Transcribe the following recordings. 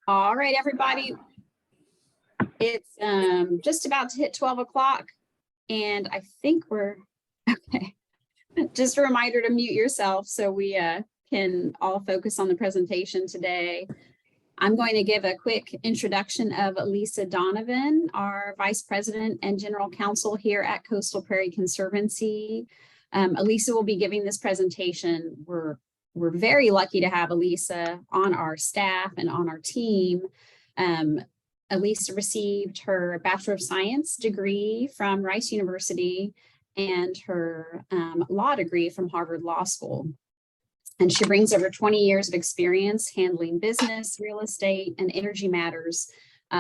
All right, everybody. It's just about to hit 12 o'clock, and I think we're okay. Just a reminder to mute yourself so we can all focus on the presentation today. I'm going to give a quick introduction of Elisa Donovan, our Vice President and General Counsel here at Coastal Prairie Conservancy. Elisa will be giving this presentation. We're very lucky to have Elisa on our staff and on our team. Elisa received her Bachelor of Science degree from Rice University and her law degree from Harvard Law School. And she brings over 20 years of experience handling business, real estate, and energy matters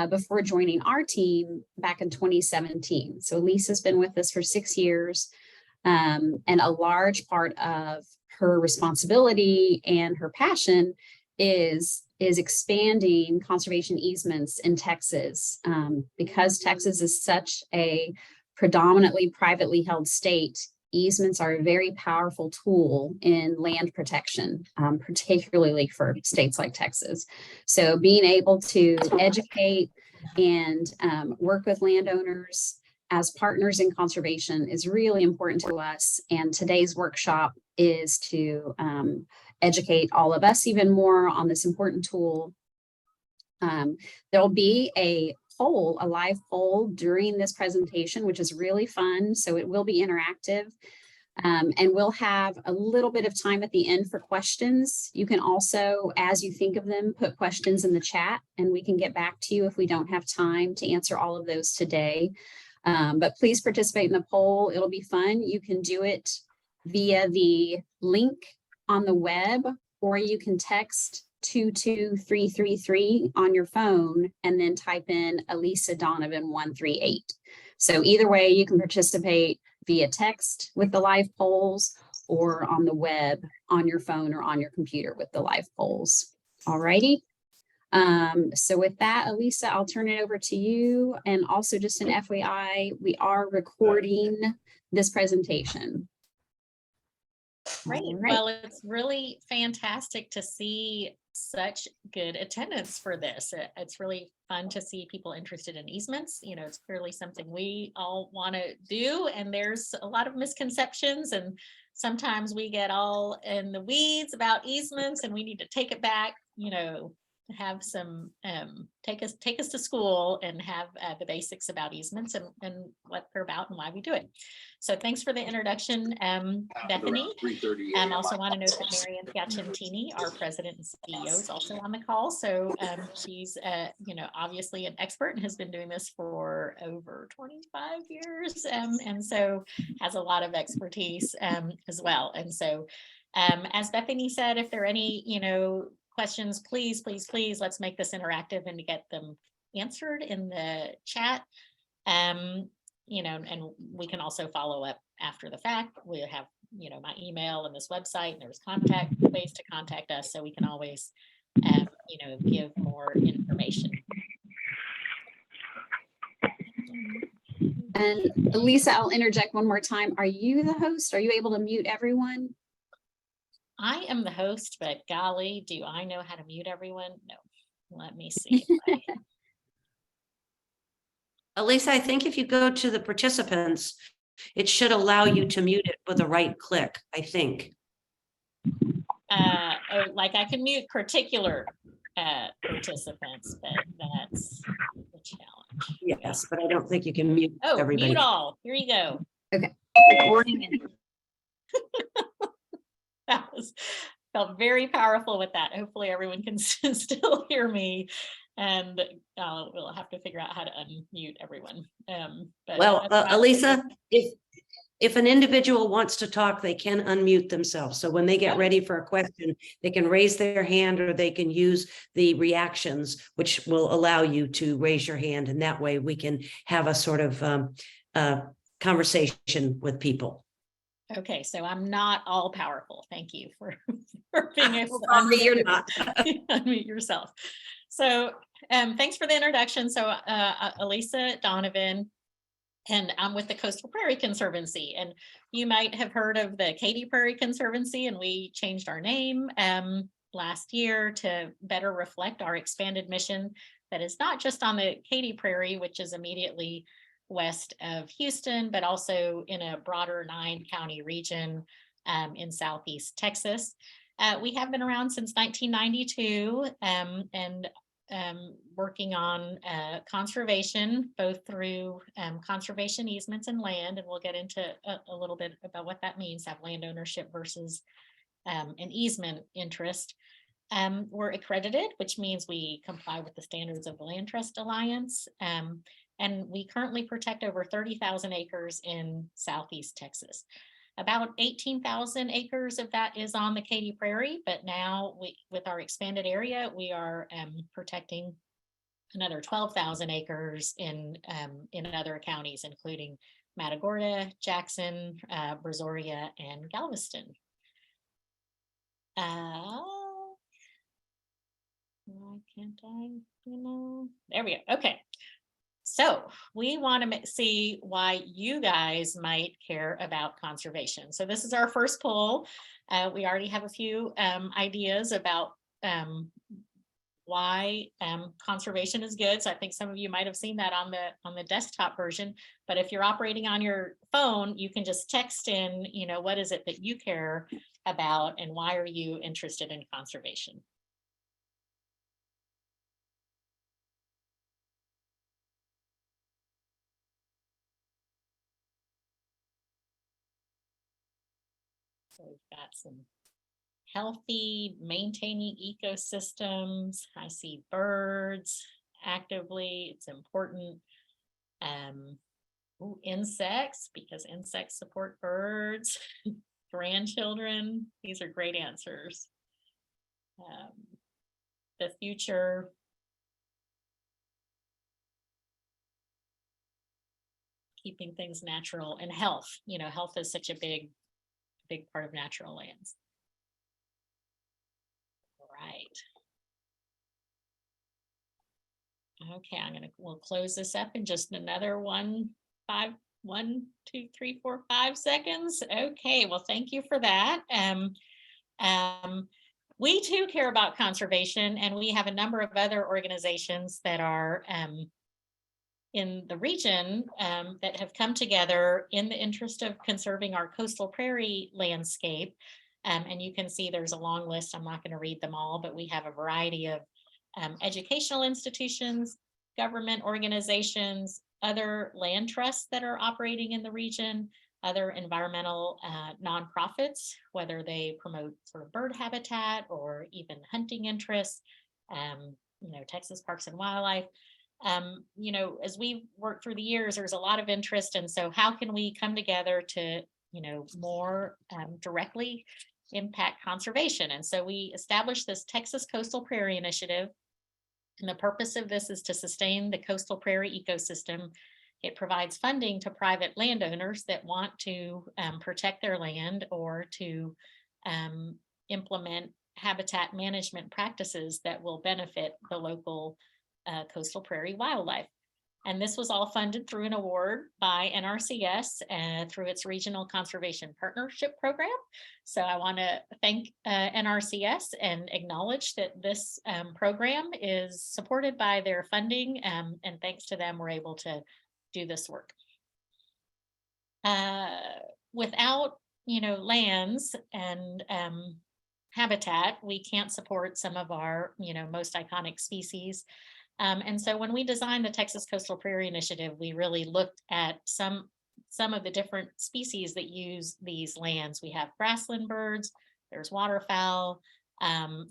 before joining our team back in 2017. So Lisa's been with us for 6 years, and a large part of her responsibility and her passion is expanding conservation easements in Texas. Because Texas is such a predominantly privately held state, easements are a very powerful tool in land protection, particularly for states like Texas. So being able to educate and work with landowners as partners in conservation is really important to us. And today's workshop is to educate all of us even more on this important tool. There'll be a live poll during this presentation, which is really fun. So it will be interactive. And we'll have a little bit of time at the end for questions. You can also, as you think of them, put questions in the chat and we can get back to you if we don't have time to answer all of those today. But please participate in the poll. It'll be fun. You can do it via the link on the web, or you can text 22333 on your phone and then type in Elisa Donovan 138. So either way, you can participate via text with the live polls or on the web on your phone or on your computer with the live polls. All righty. So with that, Elisa, I'll turn it over to you. And also just an FYI, we are recording this presentation. Great. Right. Well, it's really fantastic to see such good attendance for this. It's really fun to see people interested in easements. You know, it's clearly something we all want to do, and there's a lot of misconceptions, and sometimes we get all in the weeds about easements and we need to take it back, you know, have some take us to school and have the basics about easements and what they're about and why we do it. So thanks for the introduction, Bethany. I also want to note that Marianne Piacentini, our president and CEO, is also on the call. So she's you know, obviously an expert and has been doing this for over 25 years, and so has a lot of expertise as well. And so as Bethany said, if there are any, you know, questions, please let's make this interactive and to get them answered in the chat. You know, and we can also follow up after the fact. We have, you know, my email and this website, and there's contact ways to contact us, so we can always you know, give more information. And Elisa, I'll interject one more time. Are you the host? Are you able to mute everyone? I am the host, but golly, do I know how to mute everyone? No. Let me see. Elisa, I think if you go to the participants, it should allow you to mute it with a right click, I think. Oh, like I can mute particular participants, but that's the challenge. Yes, but I don't think you can mute everybody. Mute all. Here you go. Okay. That felt very powerful with that. Hopefully everyone can still hear me, and we'll have to figure out how to unmute everyone. But well, Elisa, if an individual wants to talk, they can unmute themselves. So when they get ready for a question, they can raise their hand or they can use the reactions, which will allow you to raise your hand. And that way we can have a sort of conversation with people. Okay, so I'm not all powerful. Thank you for being able to unmute yourself. So thanks for the introduction. So Elisa Donovan, And I'm with the Coastal Prairie Conservancy, and you might have heard of the Katy Prairie Conservancy, and we changed our name last year to better reflect our expanded mission that is not just on the Katy Prairie, which is immediately west of Houston, but also in a broader 9-county region in Southeast Texas. We have been around since 1992 and working on conservation, both through conservation easements and land, and we'll get into a little bit about what that means, have land ownership versus an easement interest. We're accredited, which means we comply with the standards of the Land Trust Alliance, and we currently protect over 30,000 acres in Southeast Texas. About 18,000 acres of that is on the Katy Prairie, but now with our expanded area, we are protecting another 12,000 acres in other counties, including Matagorda, Jackson, Brazoria, and Galveston. Why can't I, there we go. Okay. So we want to see why you guys might care about conservation. So this is our first poll. We already have a few ideas about why conservation is good. So I think some of you might have seen that on the desktop version. But if you're operating on your phone, you can just text in, what is it that you care about and why are you interested in conservation? So we've got some healthy, maintaining ecosystems. I see birds actively, it's important. Insects, because insects support birds. Grandchildren, these are great answers. The future. Keeping things natural, and health. Health is such a big part of natural lands. Right. Okay, we'll close this up in just another 1, 2, 3, 4, 5 seconds. Okay, well, thank you for that. We too care about conservation, and we have a number of other organizations that are in the region that have come together in the interest of conserving our coastal prairie landscape. And you can see there's a long list. I'm not going to read them all, but we have a variety of educational institutions, government organizations, other land trusts that are operating in the region, other environmental nonprofits, whether they promote sort of bird habitat or even hunting interests, Texas Parks and Wildlife. As we work through the years, there's a lot of interest. And so how can we come together to, more directly impact conservation? And so we established this Texas Coastal Prairie Initiative. And the purpose of this is to sustain the coastal prairie ecosystem. It provides funding to private landowners that want to protect their land or to implement habitat management practices that will benefit the local coastal prairie wildlife. And this was all funded through an award by NRCS through its Regional Conservation Partnership Program. So I want to thank NRCS and acknowledge that this program is supported by their funding, and thanks to them, we're able to do this work. Without, lands and habitat, we can't support some of our, most iconic species. And so when we designed the Texas Coastal Prairie Initiative, we really looked at some of the different species that use these lands. We have grassland birds, there's waterfowl,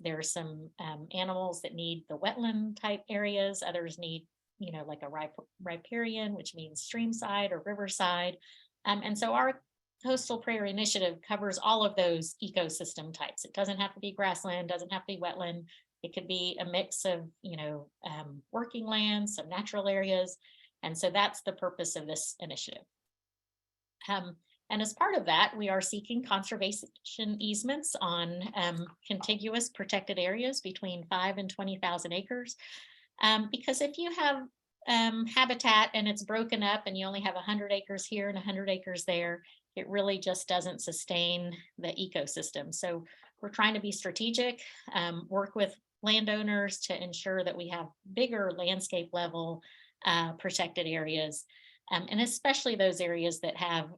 there's some animals that need the wetland type areas, others need, like a riparian, which means streamside or riverside. And so our Coastal Prairie Initiative covers all of those ecosystem types. It doesn't have to be grassland, doesn't have to be wetland. It could be a mix of, working lands, some natural areas. And so that's the purpose of this initiative. And as part of that, we are seeking conservation easements on contiguous protected areas between 5,000 and 20,000 acres. Because if you have habitat and it's broken up and you only have 100 acres here and 100 acres there, it really just doesn't sustain the ecosystem. So we're trying to be strategic, work with landowners to ensure that we have bigger landscape level protected areas, and especially those areas that have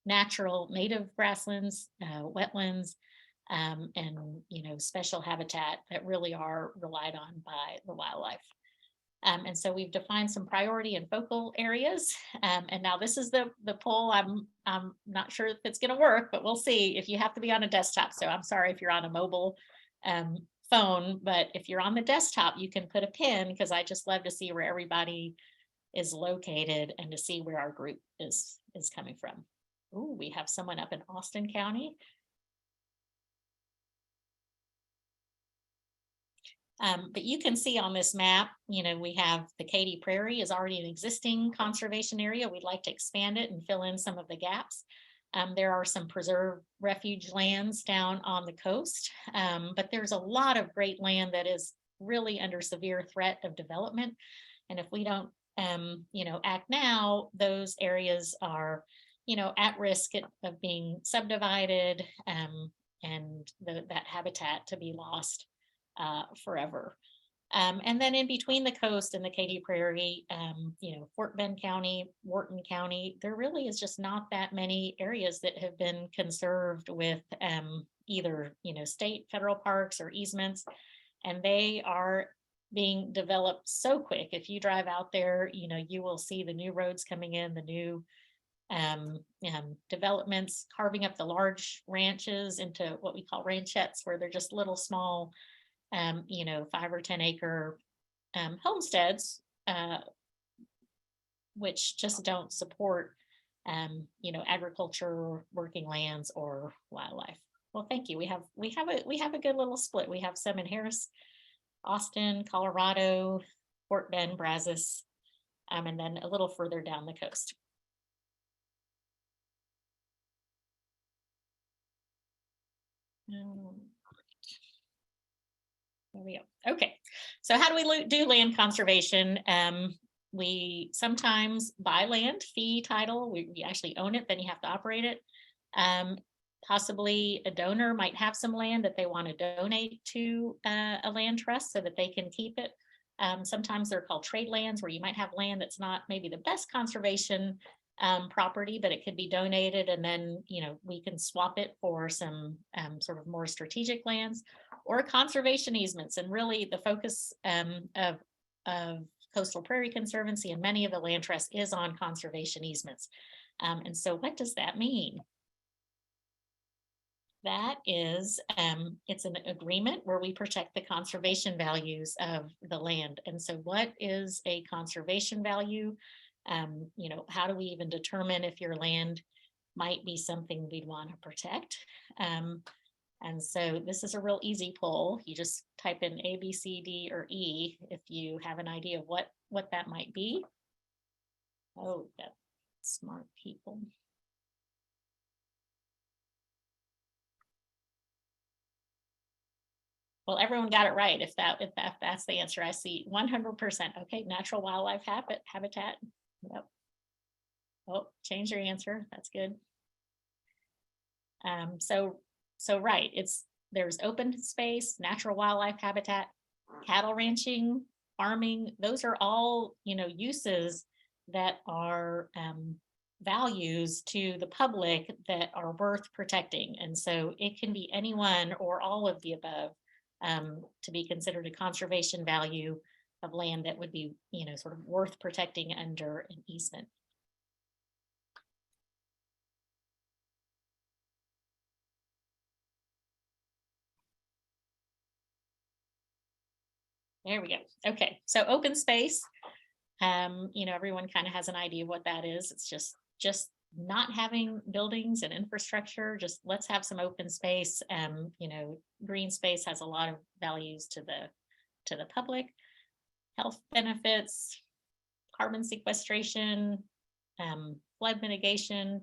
natural native grasslands, wetlands, and special habitat that really are relied on by the wildlife. And so we've defined some priority and focal areas. And now this is the poll. I'm not sure if it's going to work, but we'll see. If you have to be on a desktop, so I'm sorry if you're on a mobile phone, but if you're on the desktop, you can put a pin, because I just love to see where everybody is located and to see where our group is coming from. Oh, we have someone up in Austin County. But you can see on this map, we have the Katy Prairie is already an existing conservation area. We'd like to expand it and fill in some of the gaps. There are some preserved refuge lands down on the coast, but there's a lot of great land that is really under severe threat of development. And if we don't, act now, those areas are, at risk of being subdivided, and that habitat to be lost forever. And then in between the coast and the Katy Prairie, Fort Bend County, Wharton County, there really is just not that many areas that have been conserved with either, state, federal parks or easements, and they are being developed so quick. If you drive out there, you will see the new roads coming in, the new developments, carving up the large ranches into what we call ranchettes, where they're just little small 5 or 10 acre homesteads, which just don't support, agriculture, working lands, or wildlife. Well, thank you. We have a good little split. We have some in Harris, Austin, Colorado, Fort Bend, Brazos, and then a little further down the coast. There we go. Okay, so how do we do land conservation? We sometimes buy land, fee title. We actually own it, then you have to operate it. Possibly a donor might have some land that they want to donate to a land trust so that they can keep it. Sometimes they're called trade lands, where you might have land that's not maybe the best conservation property, but it could be donated, and then we can swap it for some sort of more strategic lands, or conservation easements. And really the focus of Coastal Prairie Conservancy and many of the land trusts is on conservation easements. And so what does that mean? That is, it's an agreement where we protect the conservation values of the land. And so what is a conservation value? How do we even determine if your land might be something we'd want to protect? And so this is a real easy poll. You just type in A, B, C, D, or E if you have an idea of what that might be. Oh, that smart people. Well, everyone got it right. If that's the answer, I see 100%. Okay, natural wildlife habitat. Yep. Oh, change your answer. That's good. So right, there's open space, natural wildlife habitat, cattle ranching, farming. Those are all uses that are values to the public that are worth protecting. And so it can be anyone or all of the above to be considered a conservation value of land that would be sort of worth protecting under an easement. There we go. Okay, so open space, everyone kind of has an idea of what that is. It's just not having buildings and infrastructure. Just let's have some open space. Green space has a lot of values to the public. Health benefits, carbon sequestration, flood mitigation,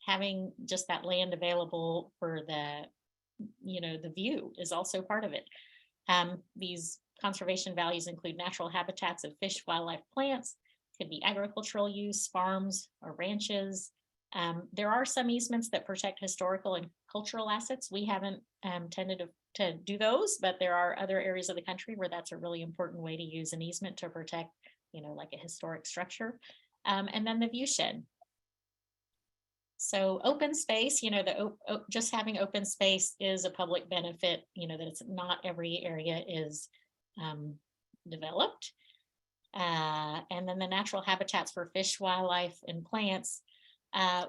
having just that land available for the view is also part of it. These conservation values include natural habitats of fish, wildlife, plants, could be agricultural use, farms or ranches. There are some easements that protect historical and cultural assets. We haven't tended to do those, but there are other areas of the country where that's a really important way to use an easement to protect, like a historic structure. And then the view shed. So open space, just having open space is a public benefit, that it's not every area is developed. And then the natural habitats for fish, wildlife, and plants.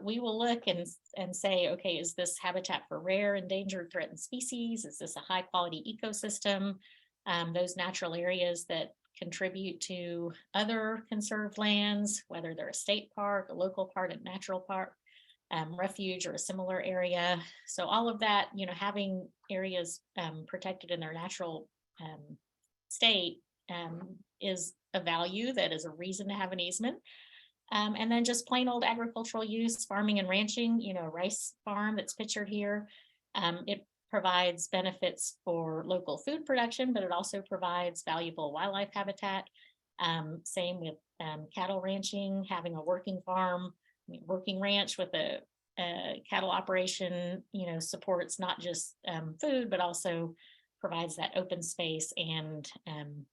We will look and say, okay, is this habitat for rare, endangered, threatened species? Is this a high quality ecosystem? Those natural areas that contribute to other conserved lands, whether they're a state park, a local park, a natural park, refuge, or a similar area. So all of that, having areas protected in their natural state is a value that is a reason to have an easement. And then just plain old agricultural use, farming and ranching, a rice farm that's pictured here. It provides benefits for local food production, but it also provides valuable wildlife habitat. Same with cattle ranching, having a working farm, working ranch with a cattle operation, supports not just food, but also provides that open space and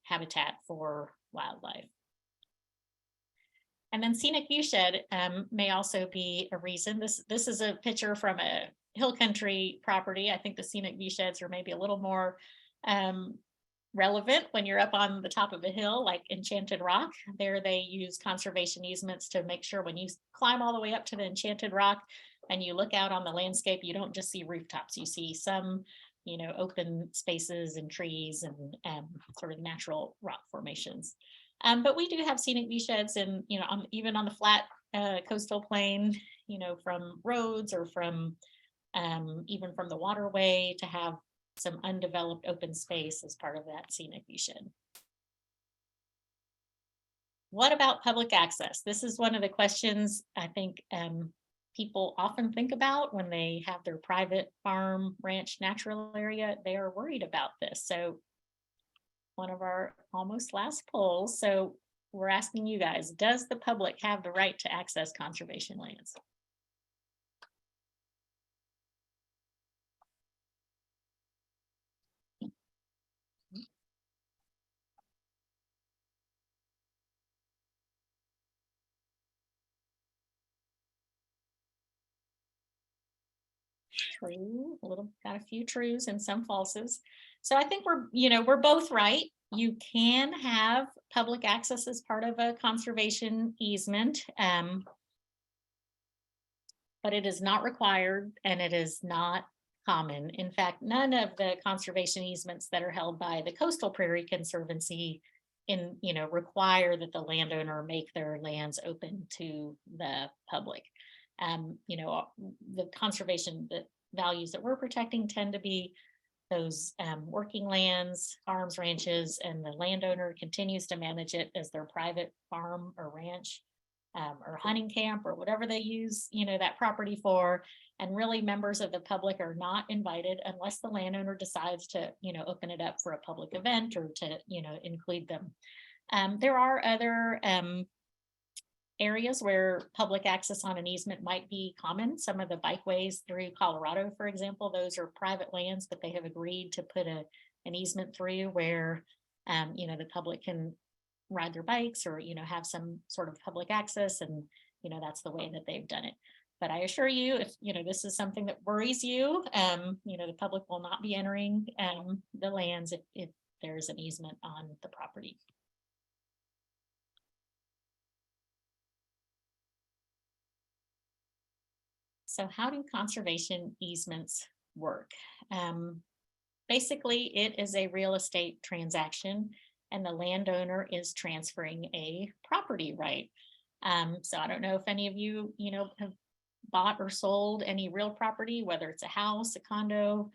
habitat for wildlife. And then scenic view shed may also be a reason. This is a picture from a hill country property. I think the scenic view sheds are maybe a little more relevant when you're up on the top of a hill, like Enchanted Rock. There they use conservation easements to make sure when you climb all the way up to the Enchanted Rock and you look out on the landscape, you don't just see rooftops, you see some, open spaces and trees and sort of natural rock formations. But we do have scenic view sheds and, even on the flat coastal plain, from roads or from even from the waterway, to have some undeveloped open space as part of that scenic view shed. What about public access? This is one of the questions I think people often think about when they have their private farm, ranch, natural area. They are worried about this. So one of our almost last polls. So we're asking you guys, does the public have the right to access conservation lands? True, got a few trues and some falses. So I think we're both right. You can have public access as part of a conservation easement, but it is not required and it is not common. In fact, none of the conservation easements that are held by the Coastal Prairie Conservancy require that the landowner make their lands open to the public. The conservation values that we're protecting tend to be those working lands, farms, ranches, and the landowner continues to manage it as their private farm or ranch or hunting camp or whatever they use, that property for. And really members of the public are not invited unless the landowner decides to, open it up for a public event or to, include them. There are other areas where public access on an easement might be common. Some of the bikeways through Colorado, for example, those are private lands, but they have agreed to put an easement through where, the public can ride their bikes or, have some sort of public access. And, that's the way that they've done it. But I assure you, if, this is something that worries you, the public will not be entering the lands if there's an easement on the property. So how do conservation easements work? Basically, it is a real estate transaction and the landowner is transferring a property right. So I don't know if any of you, have bought or sold any real property, whether it's a house, a condo,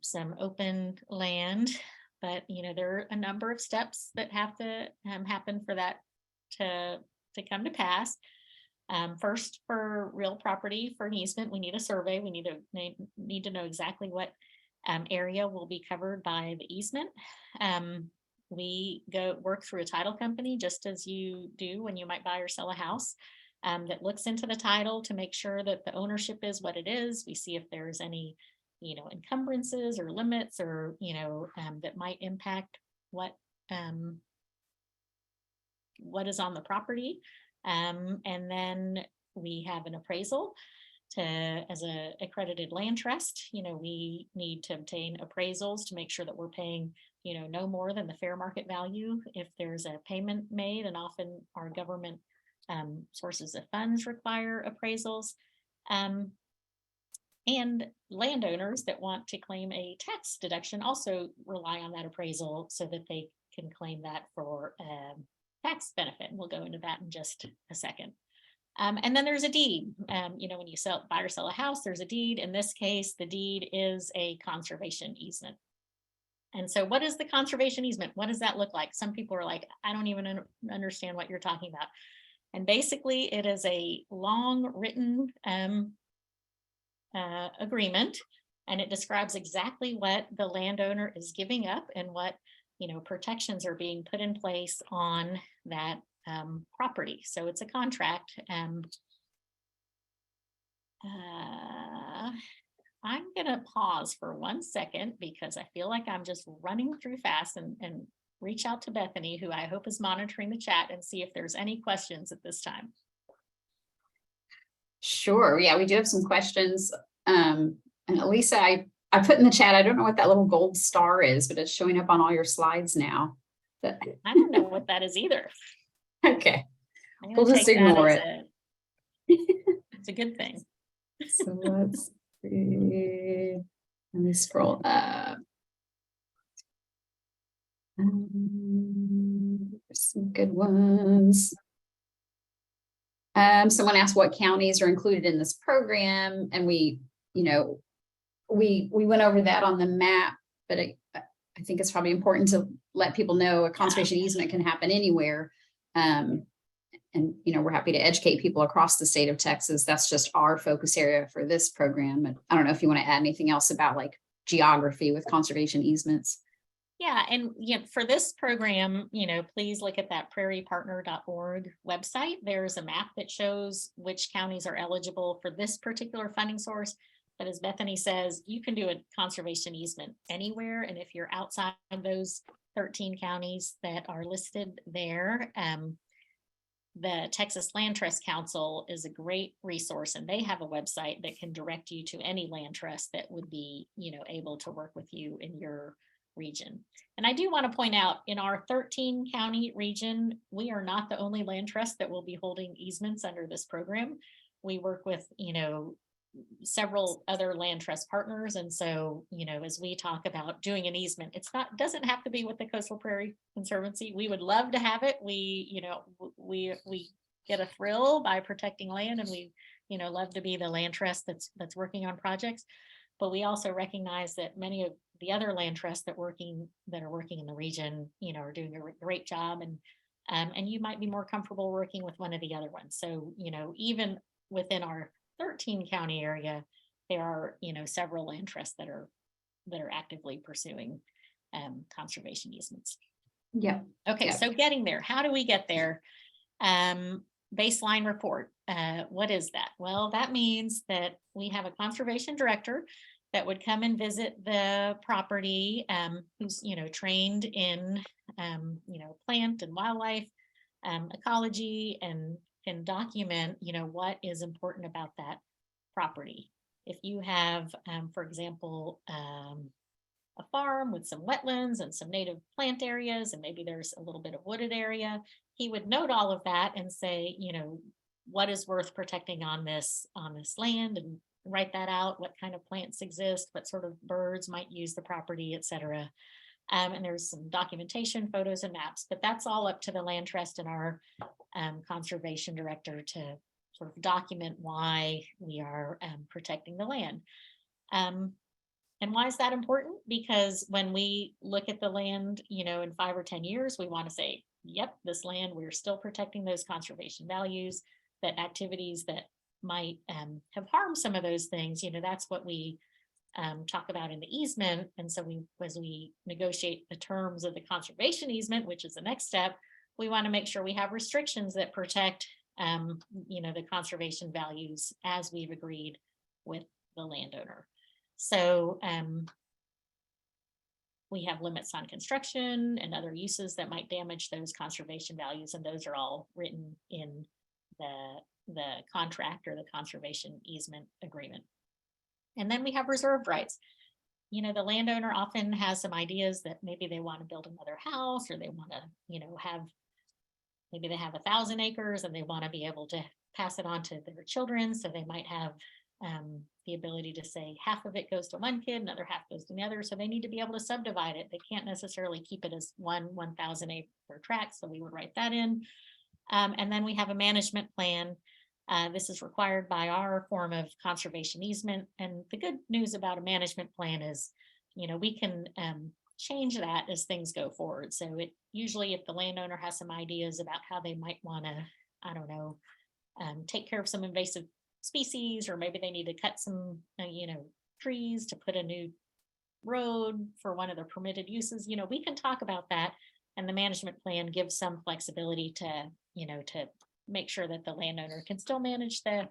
some open land, but, there are a number of steps that have to happen for that to come to pass. First, for real property, for an easement, we need a survey. We need to know exactly what area will be covered by the easement. We work through a title company, just as you do when you might buy or sell a house, that looks into the title to make sure that the ownership is what it is. We see if there's any, encumbrances or limits or, that might impact what is on the property. And then we have an appraisal as a accredited land trust. We need to obtain appraisals to make sure that we're paying, no more than the fair market value if there's a payment made, and often our government sources of funds require appraisals. And landowners that want to claim a tax deduction also rely on that appraisal so that they can claim that for tax benefit. And we'll go into that in just a second. And then there's a deed. When you buy or sell a house, there's a deed. In this case, the deed is a conservation easement. And so what is the conservation easement? What does that look like? Some people are like, I don't even understand what you're talking about. And basically it is a long written agreement, and it describes exactly what the landowner is giving up and what, protections are being put in place on that property. So it's a contract. I'm gonna pause for 1 second because I feel like I'm just running through fast and reach out to Bethany, who I hope is monitoring the chat, and see if there's any questions at this time. Sure. Yeah, we do have some questions. And Elisa, I put in the chat, I don't know what that little gold star is, but it's showing up on all your slides now. I don't know what that is either. Okay. We'll just ignore it. It's a good thing. So let's see. Let me scroll up. There's some good ones. Someone asked what counties are included in this program, and we went over that on the map, but I think it's probably important to let people know a conservation easement can happen anywhere. And we're happy to educate people across the state of Texas. That's just our focus area for this program. And I don't know if you want to add anything else about like geography with conservation easements. Yeah, and for this program, please look at that prairiepartner.org website. There's a map that shows which counties are eligible for this particular funding source. But as Bethany says, you can do a conservation easement anywhere. And if you're outside those 13 counties that are listed there, the Texas Land Trust Council is a great resource, and they have a website that can direct you to any land trust that would be, able to work with you in your region. And I do want to point out, in our 13 county region, we are not the only land trust that will be holding easements under this program. We work with, several other land trust partners. And so, as we talk about doing an easement, doesn't have to be with the Coastal Prairie Conservancy. We would love to have it. We get a thrill by protecting land, and we, love to be the land trust that's working on projects. But we also recognize that many of the other land trusts that are working in the region, are doing a great job, and you might be more comfortable working with one of the other ones. So, even within our 13 county area, there are, several land trusts that are actively pursuing conservation easements. Yeah. Okay. Yeah. So getting there, how do we get there? Baseline report. What is that? Well, that means that we have a conservation director that would come and visit the property, who's, trained in, plant and wildlife, ecology, and can document, what is important about that property. If you have, for example, a farm with some wetlands and some native plant areas, and maybe there's a little bit of wooded area, he would note all of that and say, what is worth protecting on this land, and write that out, what kind of plants exist, what sort of birds might use the property, etc. And there's some documentation, photos, and maps, but that's all up to the land trust and our conservation director to sort of document why we are protecting the land. And why is that important? Because when we look at the land, in 5 or 10 years, we want to say, yep, this land, we're still protecting those conservation values, that activities that might have harmed some of those things, that's what we talk about in the easement. And so as we negotiate the terms of the conservation easement, which is the next step, we want to make sure we have restrictions that protect, the conservation values as we've agreed with the landowner. So we have limits on construction and other uses that might damage those conservation values, and those are all written in the contract or the conservation easement agreement. And then we have reserved rights. The landowner often has some ideas that maybe they want to build another house, or they want to, maybe they have 1,000 acres and they want to be able to pass it on to their children. So they might have the ability to say half of it goes to one kid, another half goes to the other. So they need to be able to subdivide it. They can't necessarily keep it as 1,000 acre tract. So we would write that in. And then we have a management plan. This is required by our form of conservation easement. And the good news about a management plan is, we can change that as things go forward. So it usually, if the landowner has some ideas about how they might want to, I don't know, take care of some invasive species, or maybe they need to cut some, trees to put a new road for one of their permitted uses, we can talk about that. And the management plan gives some flexibility to make sure that the landowner can still manage the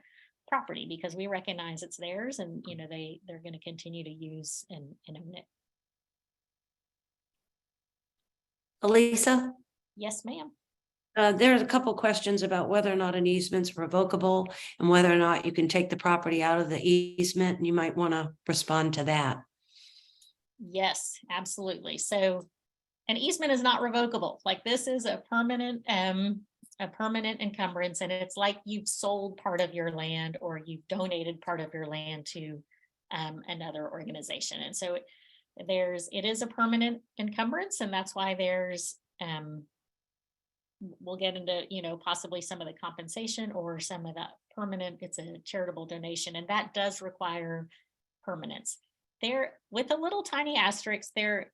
property, because we recognize it's theirs, and they're going to continue to use and own it. Elisa, Yes, ma'am. there's a couple questions about whether or not an easement's revocable and whether or not you can take the property out of the easement, and you might want to respond to that. Yes, absolutely. So an easement is not revocable. Like, this is a permanent encumbrance, and it's like you've sold part of your land, or you've donated part of your land to another organization. And so it is a permanent encumbrance, and that's why there's we'll get into possibly some of the compensation or some of that permanent. It's a charitable donation, and that does require permanence. There, with a little tiny asterisk, there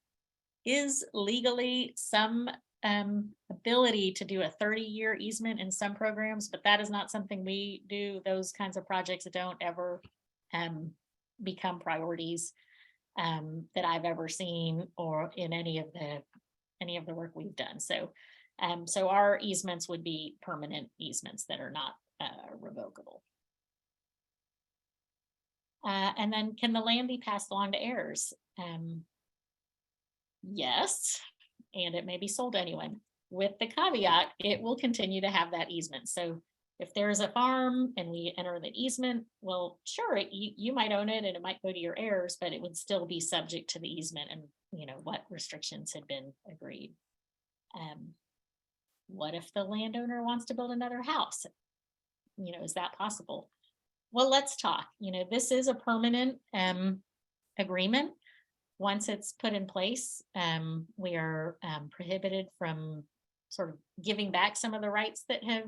is legally some ability to do a 30-year easement in some programs, but that is not something we do. Those kinds of projects don't ever become priorities that I've ever seen, or in any of the work we've done. So our easements would be permanent easements that are not revocable. And then, can the land be passed along to heirs? Yes, and it may be sold to anyone, with the caveat it will continue to have that easement. So if there's a farm and we enter the easement, well, sure, you might own it and it might go to your heirs, but it would still be subject to the easement and what restrictions had been agreed. What if the landowner wants to build another house? Is that possible? Well, let's talk. This is a permanent agreement. Once it's put in place, we are prohibited from sort of giving back some of the rights that have,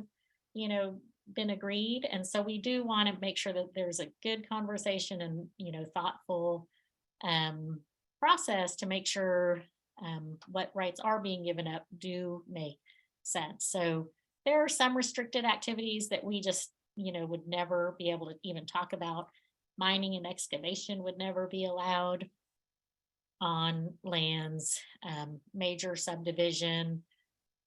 been agreed. And so we do want to make sure that there's a good conversation and, thoughtful process to make sure what rights are being given up do make sense. So there are some restricted activities that we just, would never be able to even talk about. Mining and excavation would never be allowed on lands. Major subdivision.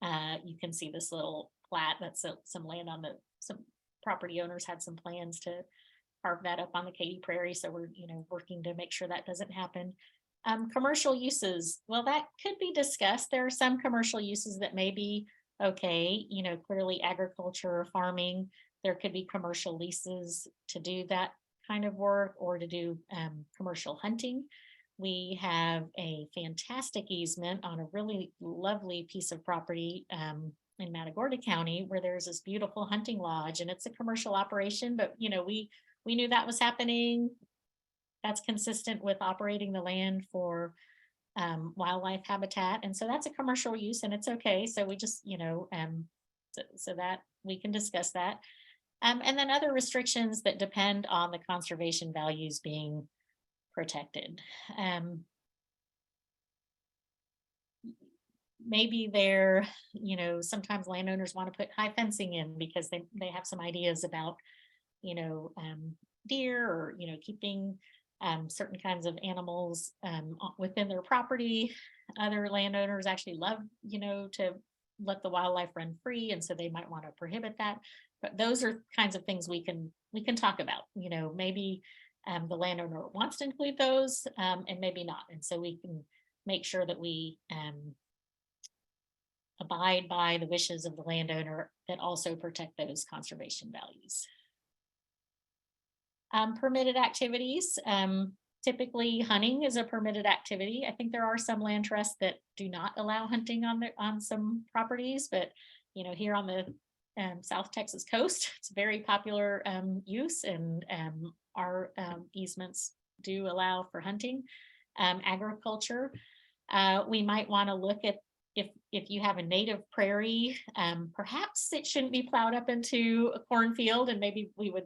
You can see this little plat. That's some land on some property owners had some plans to carve that up on the Katy Prairie. So we're, working to make sure that doesn't happen. Commercial uses, well, that could be discussed. There are some commercial uses that may be okay, clearly agriculture or farming. There could be commercial leases to do that kind of work, or to do commercial hunting. We have a fantastic easement on a really lovely piece of property in Matagorda County, where there's this beautiful hunting lodge, and it's a commercial operation, but we knew that was happening. That's consistent with operating the land for wildlife habitat, and so that's a commercial use, and it's okay. So we just so that we can discuss that, and then other restrictions that depend on the conservation values being protected. Maybe they're, sometimes landowners want to put high fencing in because they have some ideas about, deer, or, keeping certain kinds of animals within their property. Other landowners actually love, to let the wildlife run free, and so they might want to prohibit that. But those are kinds of things we can talk about. Maybe the landowner wants to include those, and maybe not. And so we can make sure that we abide by the wishes of the landowner that also protect those conservation values. Permitted activities. Typically hunting is a permitted activity. I think there are some land trusts that do not allow hunting on some properties, but here on the South Texas coast, it's a very popular use, and our easements do allow for hunting. Agriculture, we might want to look at if you have a native prairie, perhaps it shouldn't be plowed up into a cornfield, and maybe we would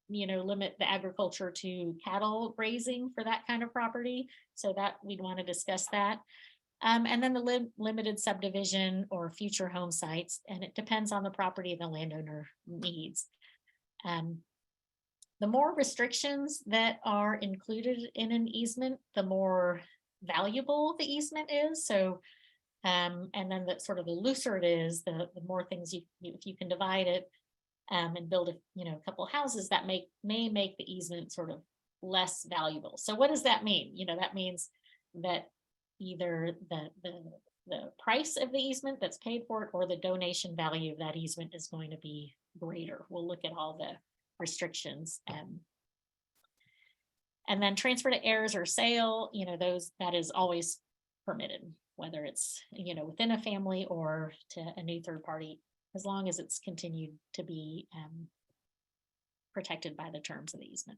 limit the agriculture to cattle grazing for that kind of property. So that we'd want to discuss that. And then the limited subdivision or future home sites, and it depends on the property the landowner needs. The more restrictions that are included in an easement, the more valuable the easement is. So, and then the sort of the looser it is, the more things if you can divide it and build a couple houses, that may make the easement sort of less valuable. So what does that mean? That means that either the price of the easement that's paid for it or the donation value of that easement is going to be greater. We'll look at all the restrictions. And then transfer to heirs or sale, that is always permitted, whether it's, within a family or to a new third party, as long as it's continued to be protected by the terms of the easement.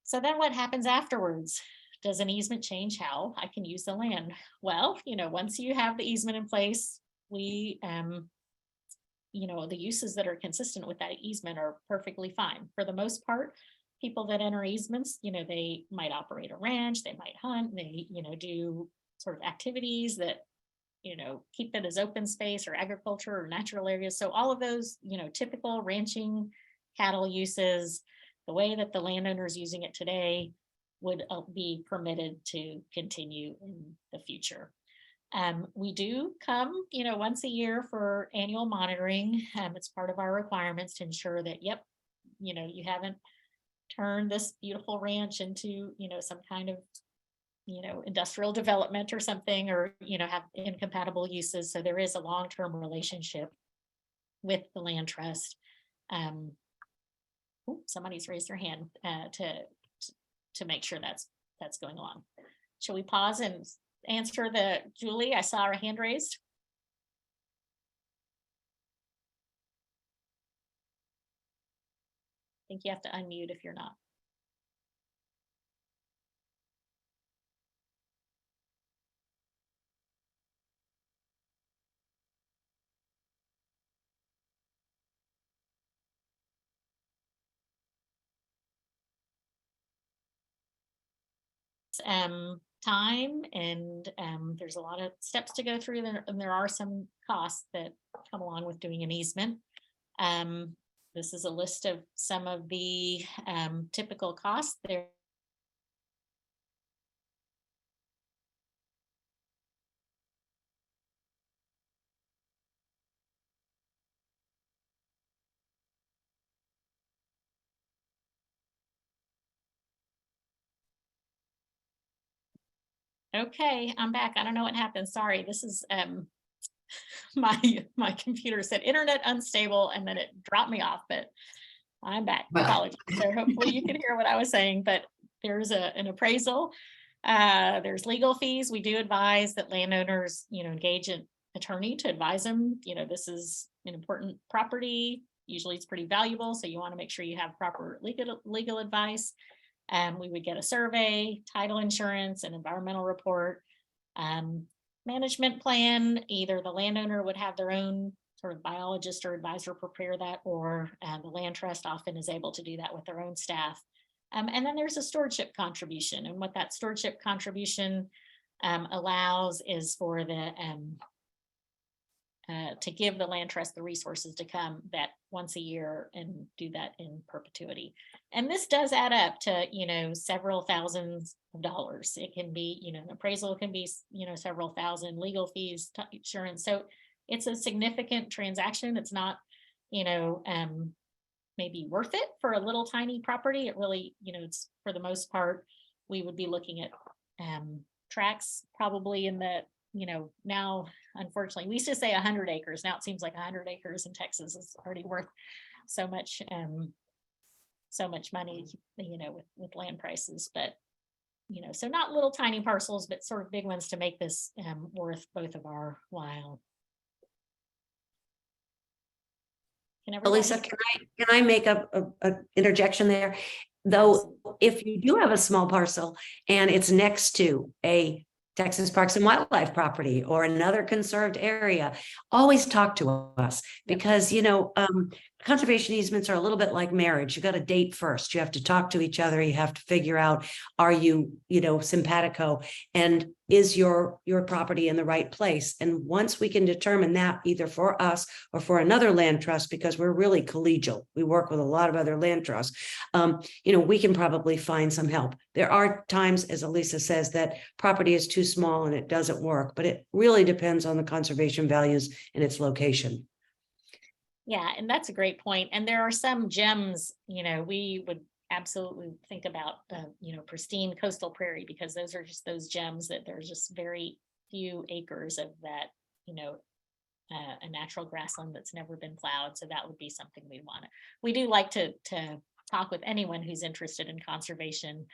So then what happens afterwards? Does an easement change how I can use the land? Well, once you have the easement in place, we, the uses that are consistent with that easement are perfectly fine. For the most part, people that enter easements, they might operate a ranch, they might hunt, they, do sort of activities that, keep it as open space or agriculture or natural areas. So all of those, typical ranching, cattle uses, the way that the landowner is using it today would be permitted to continue in the future. We do come, once a year for annual monitoring. It's part of our requirements to ensure that, yep, you haven't turned this beautiful ranch into, some kind of, industrial development or something, or, have incompatible uses. So there is a long-term relationship with the land trust. Somebody's raised their hand to make sure that's going along. Shall we pause and answer Julie? I saw her hand raised. I think you have to unmute if you're not. Time and there's a lot of steps to go through there, and there are some costs that come along with doing an easement. This is a list of some of the typical costs there. Okay, I'm back. I don't know what happened. Sorry, this is my computer said internet unstable and then it dropped me off, but I'm back. Apologies. So hopefully you can hear what I was saying, but there's an appraisal. There's legal fees. We do advise that landowners, engage an attorney to advise them, this is an important property. Usually it's pretty valuable. So you want to make sure you have proper legal advice. We would get a survey, title insurance, an environmental report, management plan. Either the landowner would have their own sort of biologist or advisor prepare that, or the land trust often is able to do that with their own staff. And then there's a stewardship contribution. And what that stewardship contribution allows is for the to give the land trust the resources to come that once a year and do that in perpetuity. And this does add up to, several thousands of dollars. It can be, an appraisal can be, several thousand, legal fees, insurance. So it's a significant transaction. It's not, maybe worth it for a little tiny property. It really, it's for the most part, we would be looking at tracts probably in the, now, unfortunately, we used to say 100 acres. Now it seems like 100 acres in Texas is already worth so much money, with land prices. But, so not little tiny parcels, but sort of big ones to make this worth both of our while. Elisa, can I make a interjection there? Though, if you do have a small parcel and it's next to a Texas Parks and Wildlife property or another conserved area, always talk to us, because, conservation easements are a little bit like marriage. You got to date first. You have to talk to each other. You have to figure out, are you, simpatico, and is your property in the right place? And once we can determine that, either for us or for another land trust, because we're really collegial, we work with a lot of other land trusts, we can probably find some help. There are times, as Elisa says, that property is too small and it doesn't work, but it really depends on the conservation values and its location. Yeah, and that's a great point. And there are some gems, we would absolutely think about, pristine coastal prairie, because those are just those gems that there's just very few acres of that, a natural grassland that's never been plowed. So that would be something we want to. We do like to talk with anyone who's interested in conservation.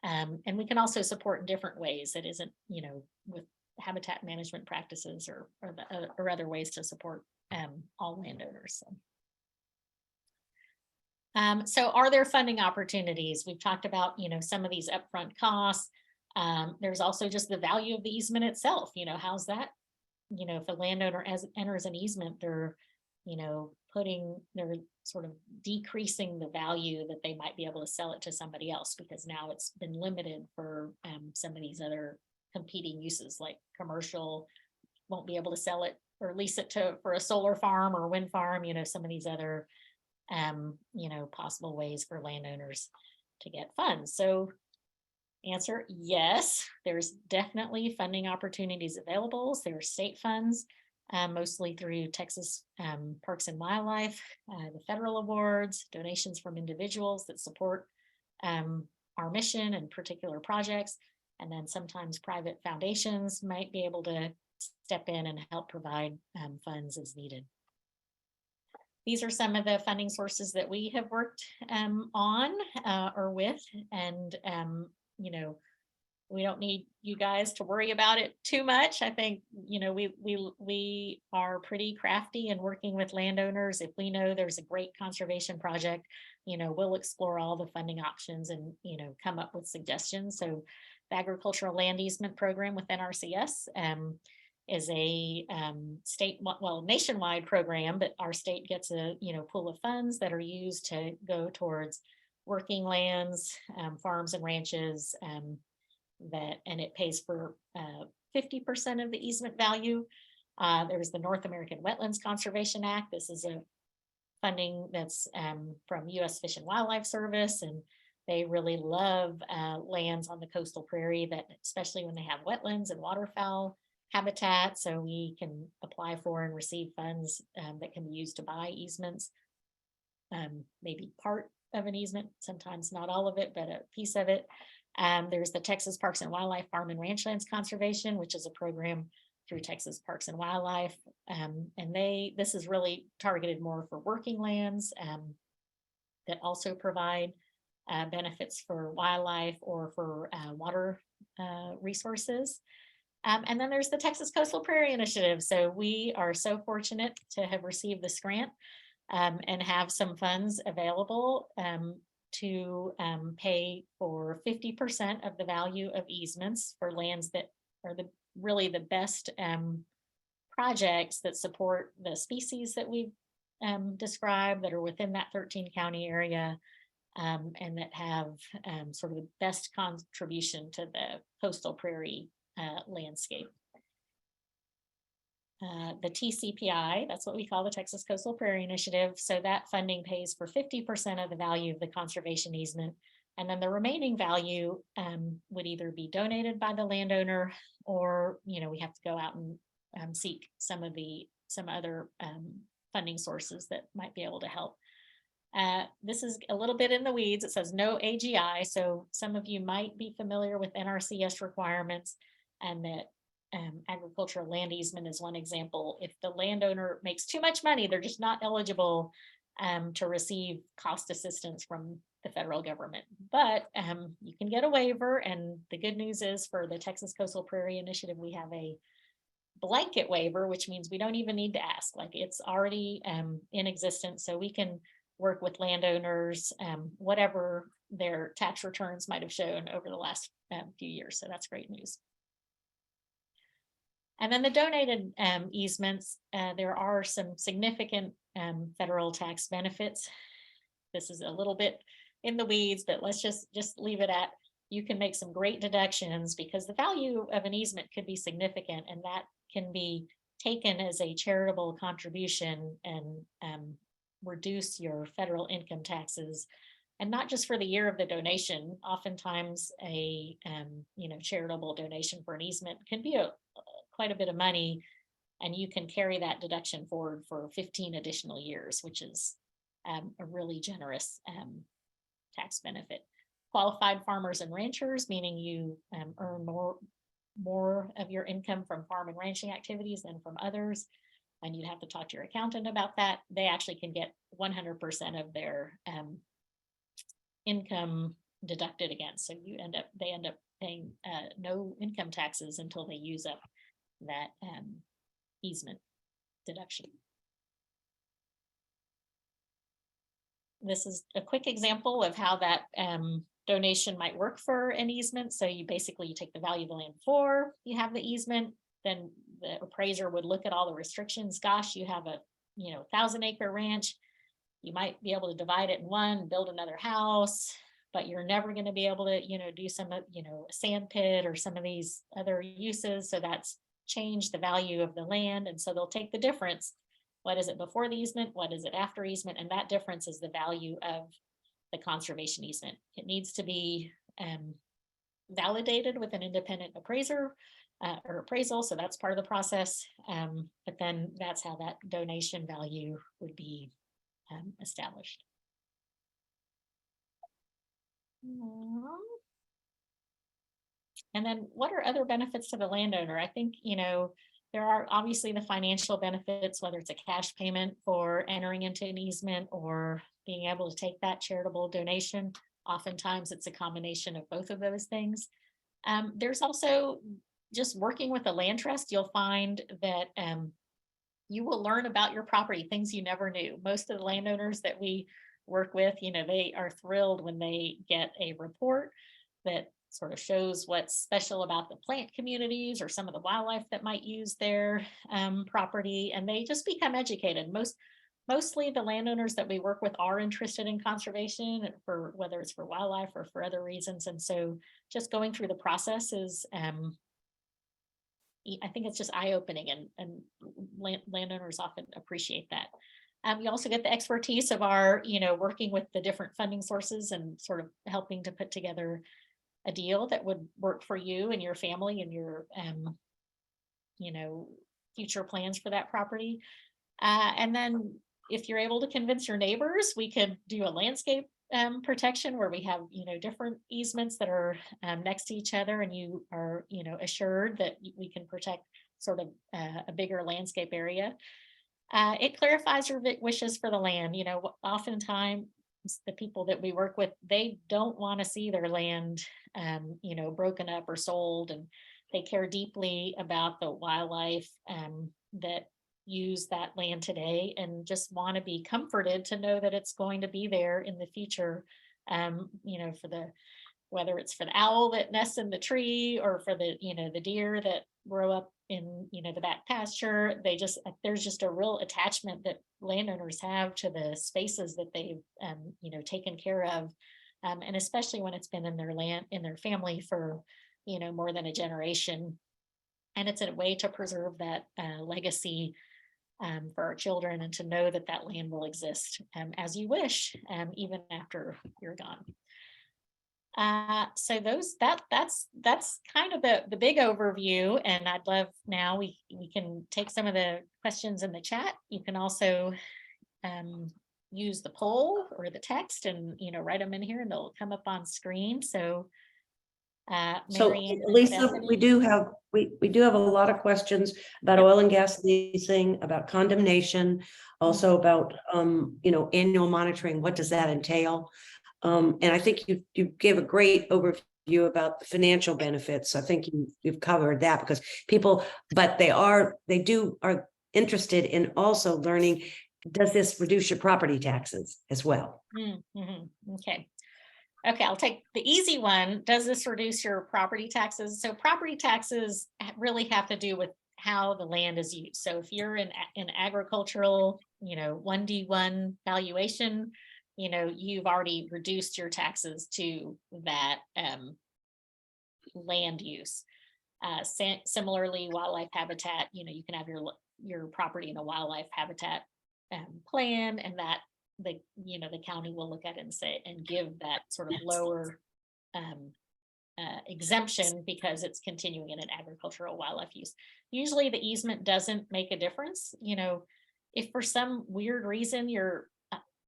And we can also support in different ways. That isn't, with habitat management practices or other ways to support all landowners. So are there funding opportunities? We've talked about, some of these upfront costs. There's also just the value of the easement itself. How's that? If a landowner enters an easement, they're, they're sort of decreasing the value that they might be able to sell it to somebody else, because now it's been limited for some of these other competing uses, like commercial won't be able to sell it or lease it for a solar farm or wind farm, some of these other possible ways for landowners to get funds. So answer, yes, there's definitely funding opportunities available. There are state funds, mostly through Texas Parks and Wildlife, the federal awards, donations from individuals that support our mission and particular projects. And then sometimes private foundations might be able to step in and help provide funds as needed. These are some of the funding sources that we have worked on or with, and we don't need you guys to worry about it too much. I think we are pretty crafty in working with landowners. If we know there's a great conservation project, we'll explore all the funding options and come up with suggestions. So the agricultural land easement program within RCS is a nationwide program, but our state gets a pool of funds that are used to go towards working lands, farms and ranches, and it pays for 50% of the easement value. There's the North American Wetlands Conservation Act. This is a funding that's from U.S. Fish and Wildlife Service, and they really love lands on the coastal prairie, that especially when they have wetlands and waterfowl habitat. So we can apply for and receive funds that can be used to buy easements, maybe part of an easement, sometimes not all of it, but a piece of it. There's the Texas Parks and Wildlife Farm and Ranchlands Conservation, which is a program through Texas Parks and Wildlife. And this is really targeted more for working lands that also provide benefits for wildlife or for water resources. And then there's the Texas Coastal Prairie Initiative. So we are so fortunate to have received this grant and have some funds available to pay for 50% of the value of easements for lands that are really the best projects that support the species that we've described, that are within that 13 county area, and that have sort of the best contribution to the coastal prairie landscape. the TCPI, that's what we call the Texas Coastal Prairie Initiative. So that funding pays for 50% of the value of the conservation easement. And then the remaining value would either be donated by the landowner, or, we have to go out and seek some other funding sources that might be able to help. This is a little bit in the weeds. It says no AGI. So some of you might be familiar with NRCS requirements, and that agricultural land easement is one example. If the landowner makes too much money, they're just not eligible to receive cost assistance from the federal government. But you can get a waiver. And the good news is, for the Texas Coastal Prairie Initiative, we have a blanket waiver, which means we don't even need to ask. Like, it's already in existence. So we can work with landowners, whatever their tax returns might have shown over the last few years. So that's great news. And then the donated easements, there are some significant federal tax benefits. This is a little bit in the weeds, but let's just leave it at, you can make some great deductions, because the value of an easement could be significant, and that can be taken as a charitable contribution and reduce your federal income taxes. And not just for the year of the donation. Oftentimes a charitable donation for an easement can be quite a bit of money, and you can carry that deduction forward for 15 additional years, which is a really generous tax benefit. Qualified farmers and ranchers, meaning you earn more of your income from farm and ranching activities than from others, and you'd have to talk to your accountant about that. They actually can get 100% of their income deducted again. So they end up paying no income taxes until they use up that easement deduction. This is a quick example of how that donation might work for an easement. So you take the value of the land before you have the easement, then the appraiser would look at all the restrictions. Gosh, you have a 1,000-acre ranch. You might be able to divide it in one, build another house, but you're never going to be able to, do some, a sand pit or some of these other uses. So that's changed the value of the land. And so they'll take the difference. What is it before the easement? What is it after easement? And that difference is the value of the conservation easement. It needs to be validated with an independent appraiser or appraisal. So that's part of the process. But then that's how that donation value would be established. And then what are other benefits to the landowner? I think, there are obviously the financial benefits, whether it's a cash payment for entering into an easement or being able to take that charitable donation. Oftentimes it's a combination of both of those things. There's also just working with a land trust, you'll find that you will learn about your property, things you never knew. Most of the landowners that we work with, they are thrilled when they get a report that sort of shows what's special about the plant communities or some of the wildlife that might use their property, and they just become educated. Mostly the landowners that we work with are interested in conservation, for whether it's for wildlife or for other reasons. And so just going through the process is, I think it's just eye-opening, and landowners often appreciate that. You also get the expertise of our, working with the different funding sources and sort of helping to put together a deal that would work for you and your family and your, future plans for that property. And then if you're able to convince your neighbors, we could do a landscape protection where we have, different easements that are next to each other, and you are, assured that we can protect sort of a bigger landscape area. It clarifies your wishes for the land. Oftentimes the people that we work with, they don't want to see their land, broken up or sold, and they care deeply about the wildlife that use that land today, and just want to be comforted to know that it's going to be there in the future. Whether it's for the owl that nests in the tree, or for the, the deer that grow up in, the back pasture, there's just a real attachment that landowners have to the spaces that they've, taken care of. And especially when it's been in their land, in their family for, more than a generation. And it's a way to preserve that legacy for our children, and to know that that land will exist as you wish, even after you're gone. So that's kind of the big overview, and I'd love now we can take some of the questions in the chat. You can also use the poll or the text and write them in here, and they'll come up on screen. So So Marianne and Lisa, Bethany. we do have a lot of questions about oil and gas leasing, about condemnation, also about annual monitoring. What does that entail? And I think you gave a great overview about the financial benefits. I think you've covered that, because people, but they are interested in also learning, does this reduce your property taxes as well? Okay, I'll take the easy one. Does this reduce your property taxes? So property taxes really have to do with how the land is used. So if you're in agricultural, 1D1 valuation, you've already reduced your taxes to that land use. Similarly, wildlife habitat, you can have your property in a wildlife habitat plan, and that the county will look at it and say, and give that sort of lower exemption because it's continuing in an agricultural wildlife use. Usually the easement doesn't make a difference. If for some weird reason your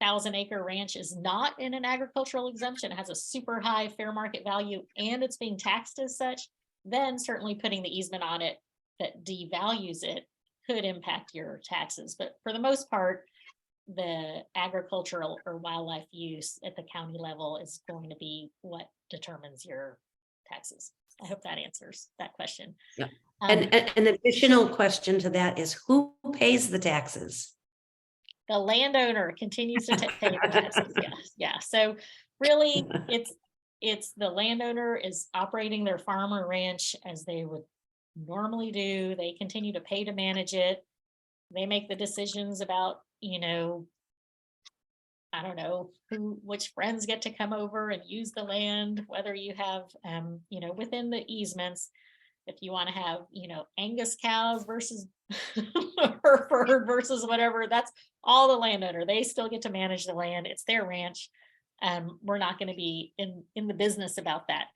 1,000-acre ranch is not in an agricultural exemption, it has a super high fair market value, and it's being taxed as such, then certainly putting the easement on it that devalues it could impact your taxes. But for the most part, the agricultural or wildlife use at the county level is going to be what determines your taxes. I hope that answers that question. Yeah. And an additional question to that is, who pays the taxes? The landowner continues to pay the taxes. Yeah. So really, it's the landowner is operating their farm or ranch as they would normally do. They continue to pay to manage it. They make the decisions about, I don't know which friends get to come over and use the land, whether you have, within the easements, if you want to have, Angus cows versus Hereford versus whatever, that's all the landowner. They still get to manage the land. It's their ranch. We're not going to be in the business about that,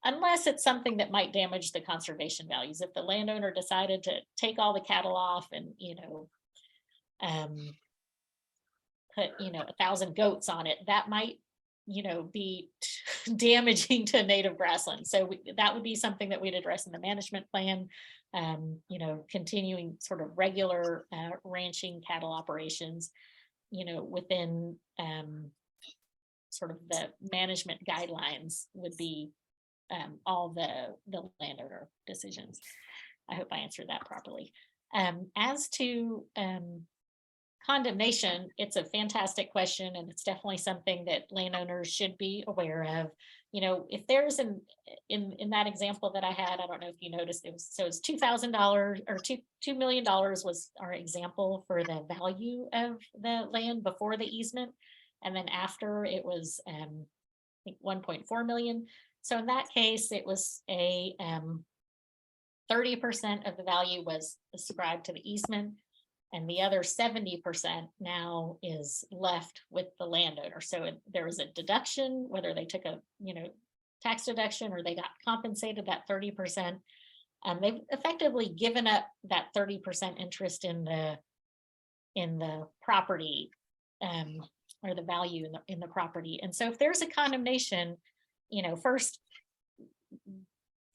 unless it's something that might damage the conservation values. If the landowner decided to take all the cattle off and, put 1,000 goats on it, that might be damaging to native grassland. So that would be something that we'd address in the management plan. Continuing sort of regular ranching cattle operations within sort of the management guidelines would be all the landowner decisions. I hope I answered that properly. As to condemnation, it's a fantastic question, and it's definitely something that landowners should be aware of. If there's in that example that I had, I don't know if you noticed, it's $2,000 or $2 million was our example for the value of the land before the easement, and then after it was I think 1.4 million. So in that case, it was a 30% of the value was ascribed to the easement, and the other 70% now is left with the landowner. So there was a deduction, whether they took a tax deduction or they got compensated that 30%. They've effectively given up that 30% interest in the property, or the value in the property. And so if there's a condemnation, first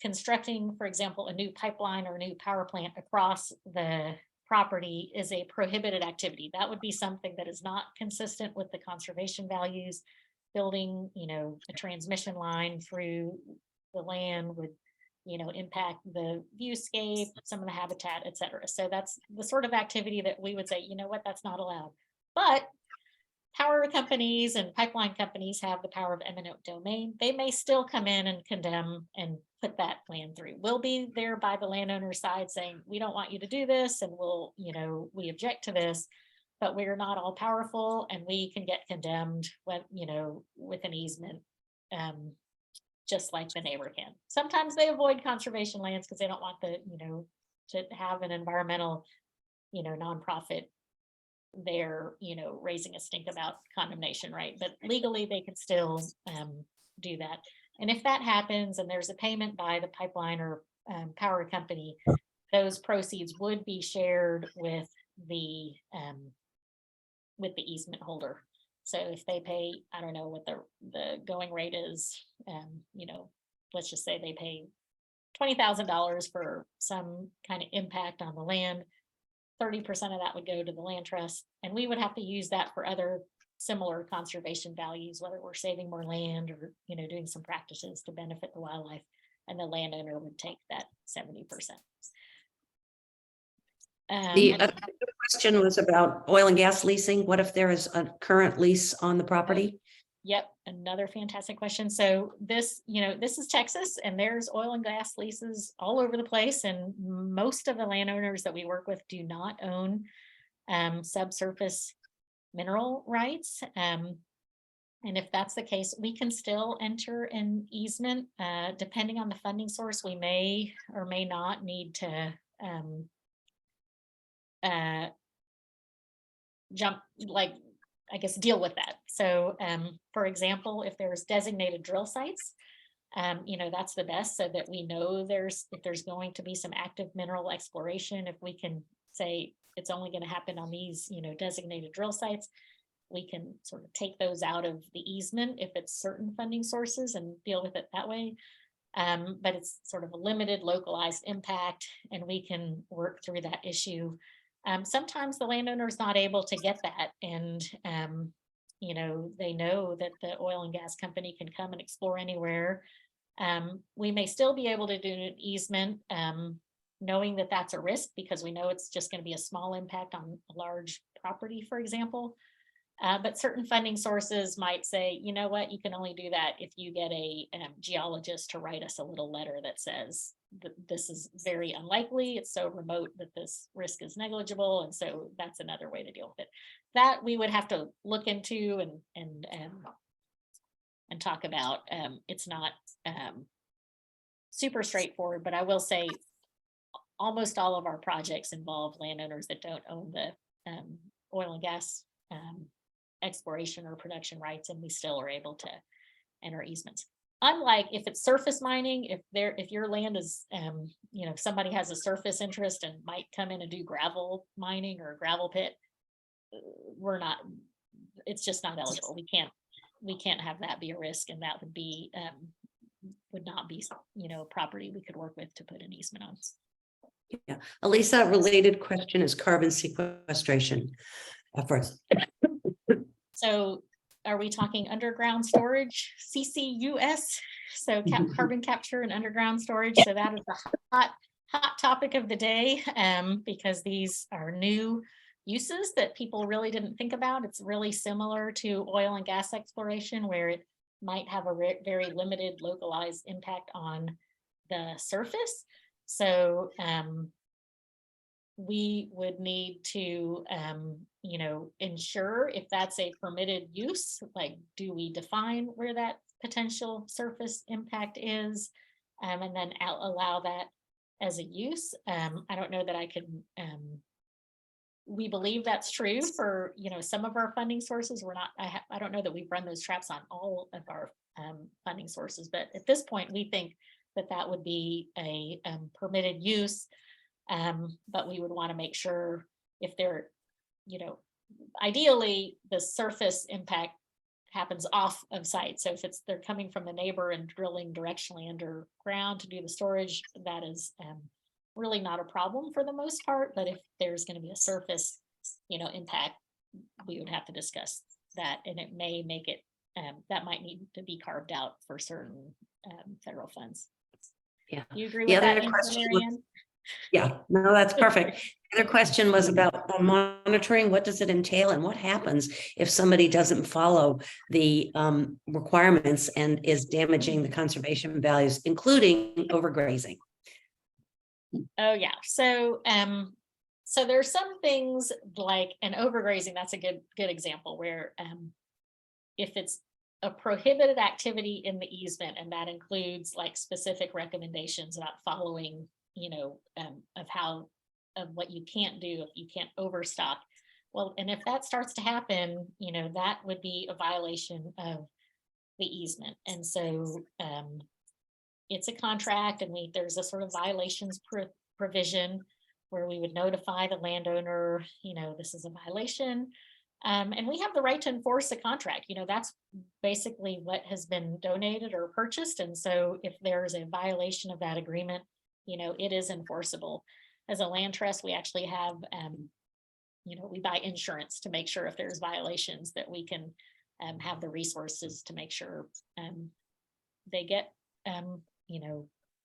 constructing, for example, a new pipeline or a new power plant across the property is a prohibited activity. That would be something that is not consistent with the conservation values. Building, a transmission line through the land would, impact the viewscape, some of the habitat, et cetera. So that's the sort of activity that we would say, that's not allowed. But power companies and pipeline companies have the power of eminent domain. They may still come in and condemn and put that land through. We'll be there by the landowner's side saying, we don't want you to do this, and we'll, we object to this, but we're not all powerful, and we can get condemned when, with an easement, just like the neighbor can. Sometimes they avoid conservation lands because they don't want the, to have an environmental, nonprofit there, raising a stink about condemnation, right? But legally, they can still do that. And if that happens and there's a payment by the pipeline or power company, those proceeds would be shared with the easement holder. So if they pay, I don't know what the going rate is, let's just say they pay $20,000 for some kind of impact on the land, 30% of that would go to the land trust, and we would have to use that for other similar conservation values, whether we're saving more land or, doing some practices to benefit the wildlife, and the landowner would take that 70%. The other question was about oil and gas leasing. What if there is a current lease on the property? Yep, another fantastic question. So this is Texas, and there's oil and gas leases all over the place, and most of the landowners that we work with do not own subsurface mineral rights. And if that's the case, we can still enter an easement. Depending on the funding source, we may or may not need to deal with that. So for example, if there's designated drill sites, that's the best, so that we know if there's going to be some active mineral exploration, if we can say it's only going to happen on these, designated drill sites, we can sort of take those out of the easement if it's certain funding sources and deal with it that way. But it's sort of a limited localized impact, and we can work through that issue. Sometimes the landowner is not able to get that, and they know that the oil and gas company can come and explore anywhere. We may still be able to do an easement, knowing that that's a risk, because we know it's just going to be a small impact on a large property, for example. But certain funding sources might say, you know what, you can only do that if you get a geologist to write us a little letter that says that this is very unlikely, it's so remote that this risk is negligible, and so that's another way to deal with it. That we would have to look into and talk about. It's not super straightforward, but I will say almost all of our projects involve landowners that don't own the oil and gas exploration or production rights, and we still are able to enter easements. Unlike if it's surface mining, if your land is, if somebody has a surface interest and might come in and do gravel mining or a gravel pit, it's just not eligible. We can't have that be a risk, and that would not be, property we could work with to put an easement on. Yeah, Elisa, a related question is carbon sequestration efforts. So are we talking underground storage, CCUS? So carbon capture and underground storage. So that is the hot topic of the day, because these are new uses that people really didn't think about. It's really similar to oil and gas exploration, where it might have a very limited localized impact on the surface. So we would need to, ensure if that's a permitted use, like, do we define where that potential surface impact is, and then allow that as a use. I don't know that I can, we believe that's true for, some of our funding sources. I don't know that we've run those traps on all of our funding sources, but at this point, we think that would be a permitted use. But we would want to make sure if they're, ideally the surface impact happens off of site. So if they're coming from the neighbor and drilling directionally underground to do the storage, that is really not a problem for the most part. But if there's going to be a surface, impact, we would have to discuss that, and it may make it, that might need to be carved out for certain federal funds. Yeah. You agree with that, Marianne? Yeah, no, that's perfect. The other question was about monitoring. What does it entail, and what happens if somebody doesn't follow the requirements and is damaging the conservation values, including overgrazing? Oh yeah, so there's some things like an overgrazing. That's a good example where if it's a prohibited activity in the easement, and that includes like specific recommendations about following of what you can't do if you can't overstock. Well, and if that starts to happen, that would be a violation of the easement. And so it's a contract, and there's a sort of violations provision where we would notify the landowner, this is a violation. And we have the right to enforce the contract. That's basically what has been donated or purchased. And so if there's a violation of that agreement, it is enforceable. As a land trust, we actually have, we buy insurance to make sure if there's violations that we can have the resources to make sure they get,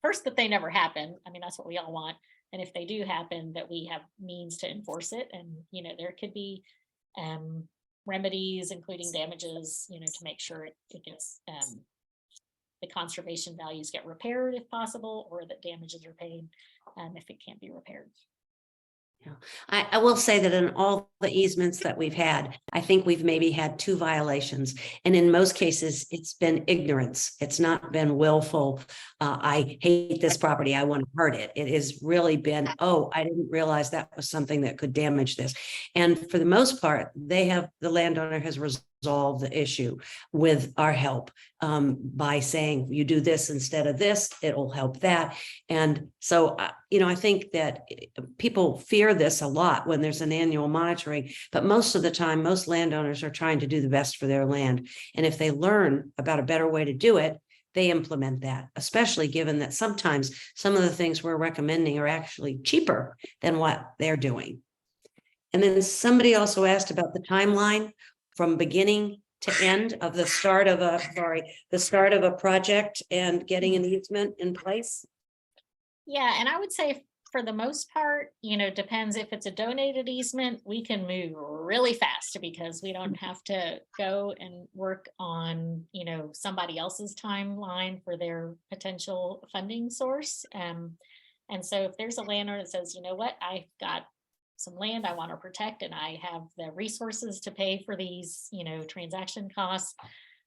first that they never happen. I mean, that's what we all want. And if they do happen, that we have means to enforce it. And, there could be remedies, including damages, to make sure it gets, the conservation values get repaired if possible, or that damages are paid if it can't be repaired. Yeah, I will say that in all the easements that we've had, I think we've maybe had 2 violations. And in most cases, it's been ignorance. It's not been willful. I hate this property. I want to hurt it. It has really been, oh, I didn't realize that was something that could damage this. And for the most part, the landowner has resolved the issue with our help by saying, you do this instead of this, it'll help that. And so, I think that people fear this a lot when there's an annual monitoring, but most of the time, most landowners are trying to do the best for their land. And if they learn about a better way to do it, they implement that, especially given that sometimes some of the things we're recommending are actually cheaper than what they're doing. And then somebody also asked about the timeline from beginning to end of the start of a project and getting an easement in place. Yeah, and I would say for the most part, depends if it's a donated easement, we can move really fast because we don't have to go and work on, somebody else's timeline for their potential funding source. And so if there's a landowner that says, what, I've got some land I want to protect and I have the resources to pay for these, transaction costs,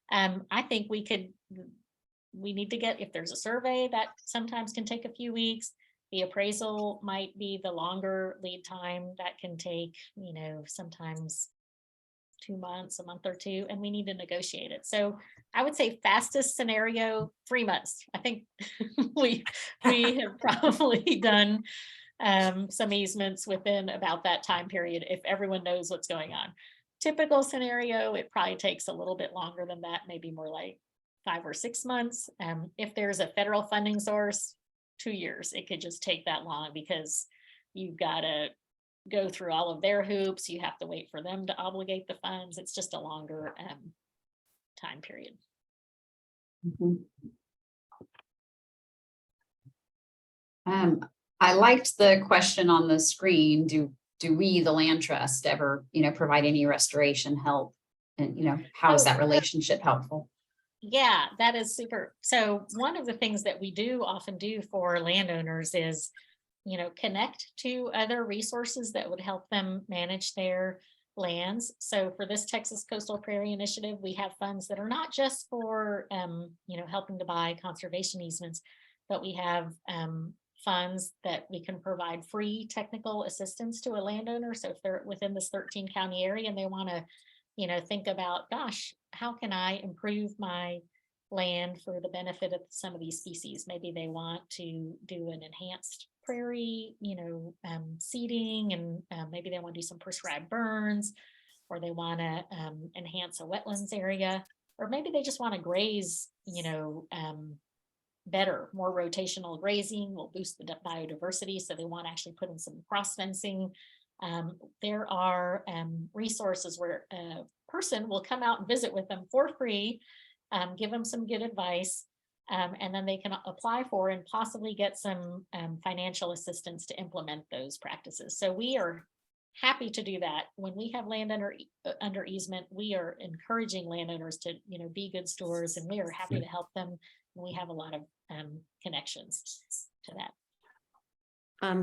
I think we need to get, if there's a survey that sometimes can take a few weeks, the appraisal might be the longer lead time that can take, sometimes 2 months, a month or 2, and we need to negotiate it. So I would say fastest scenario, 3 months. I think we have probably done some easements within about that time period if everyone knows what's going on. Typical scenario, it probably takes a little bit longer than that, maybe more like 5 or 6 months. If there's a federal funding source, 2 years. It could just take that long because you've got to go through all of their hoops. You have to wait for them to obligate the funds. It's just a longer time period. I liked the question on the screen. Do we, the land trust, ever, provide any restoration help? And, how is that relationship helpful? Yeah, that is super. So one of the things that we often do for landowners is, connect to other resources that would help them manage their lands. So for this Texas Coastal Prairie Initiative, we have funds that are not just for, helping to buy conservation easements, but we have funds that we can provide free technical assistance to a landowner. So if they're within this 13 county area and they want to, think about, gosh, how can I improve my land for the benefit of some of these species? Maybe they want to do an enhanced prairie, seeding, and maybe they want to do some prescribed burns, or they want to enhance a wetlands area, or maybe they just want to graze, better, more rotational grazing will boost the biodiversity. So they want to actually put in some cross fencing. There are resources where a person will come out and visit with them for free, give them some good advice, and then they can apply for and possibly get some financial assistance to implement those practices. So we are happy to do that. When we have land under easement, we are encouraging landowners to be good stewards, and we are happy to help them. We have a lot of connections to that.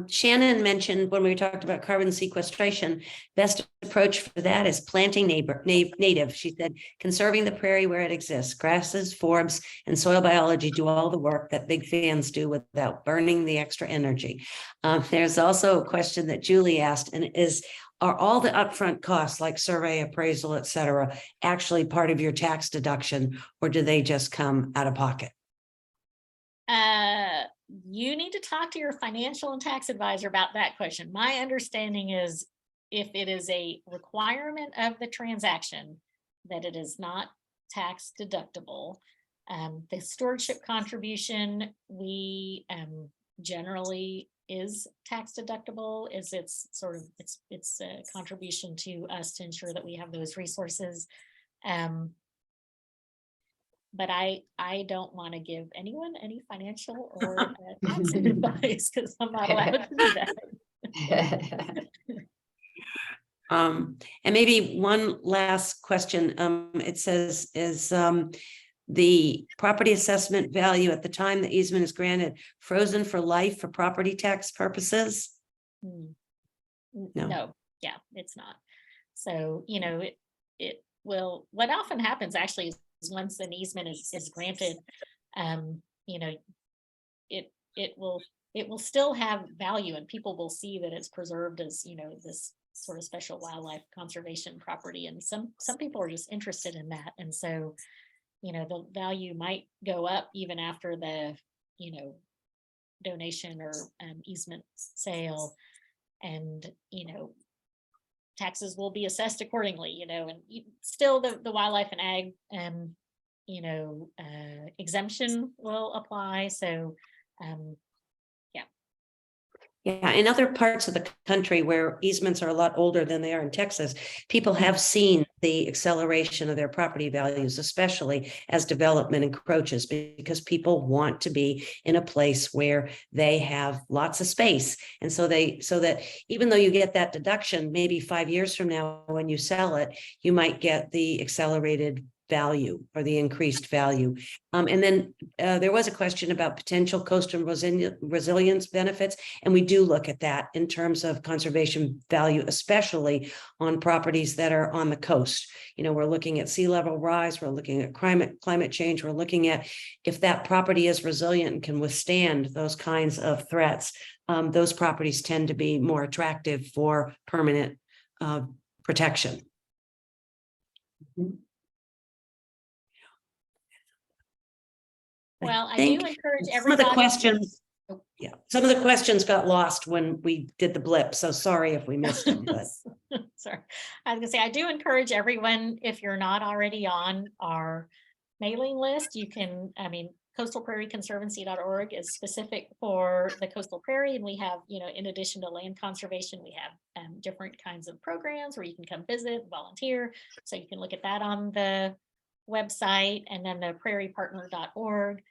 Shannon mentioned when we talked about carbon sequestration, best approach for that is planting native. She said, conserving the prairie where it exists. Grasses, forbs, and soil biology do all the work that big fans do without burning the extra energy. There's also a question that Julie asked, and are all the upfront costs like survey, appraisal, et cetera, actually part of your tax deduction, or do they just come out of pocket? You need to talk to your financial and tax advisor about that question. My understanding is if it is a requirement of the transaction that it is not tax deductible. The stewardship contribution, we generally is tax deductible, is it's a contribution to us to ensure that we have those resources. But I don't want to give anyone any financial or tax advice because I'm not allowed to do that. And maybe one last question. It says, is the property assessment value at the time the easement is granted frozen for life for property tax purposes? No, yeah, it's not. So, it will, what often happens actually is once an easement is granted, it will still have value and people will see that it's preserved as, this sort of special wildlife conservation property. And some people are just interested in that. And so, the value might go up even after the, donation or easement sale, and, taxes will be assessed accordingly, and still the wildlife and ag, exemption will apply. So, Yeah, in other parts of the country where easements are a lot older than they are in Texas, people have seen the acceleration of their property values, especially as development encroaches, because people want to be in a place where they have lots of space. And so that even though you get that deduction, maybe 5 years from now, when you sell it, you might get the accelerated value or the increased value. And then there was a question about potential coastal resilience benefits. And we do look at that in terms of conservation value, especially on properties that are on the coast. We're looking at sea level rise, we're looking at climate change, we're looking at if that property is resilient and can withstand those kinds of threats. Those properties tend to be more attractive for permanent protection. Well, I do encourage everybody. Some of the questions, some of the questions got lost when we did the blip. So sorry if we missed them. But sorry, I was gonna say I do encourage everyone, if you're not already on our mailing list, you can. coastalprairieconservancy.org is specific for the coastal prairie, and we have, in addition to land conservation, we have different kinds of programs where you can come visit, volunteer. So you can look at that on the website, and then the prairiepartner.org,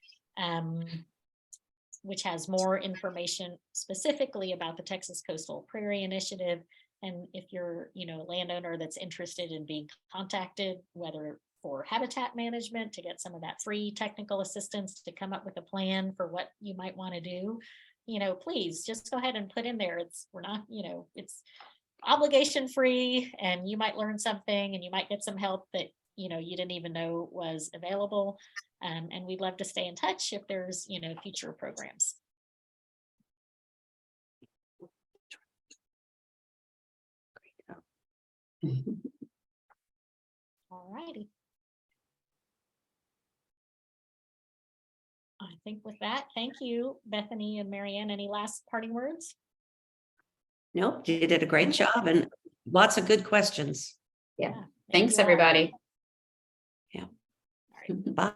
which has more information specifically about the Texas Coastal Prairie Initiative. And if you're, a landowner that's interested in being contacted, whether for habitat management, to get some of that free technical assistance to come up with a plan for what you might want to do, please just go ahead and put in there. We're not, it's obligation free, and you might learn something and you might get some help that you didn't even know was available. And we'd love to stay in touch if there's, future programs. All righty. I think with that, thank you, Bethany and Marianne. Any last parting words? Nope, you did a great job and lots of good questions. Yeah. Thanks, everybody. Yeah. All right. Bye.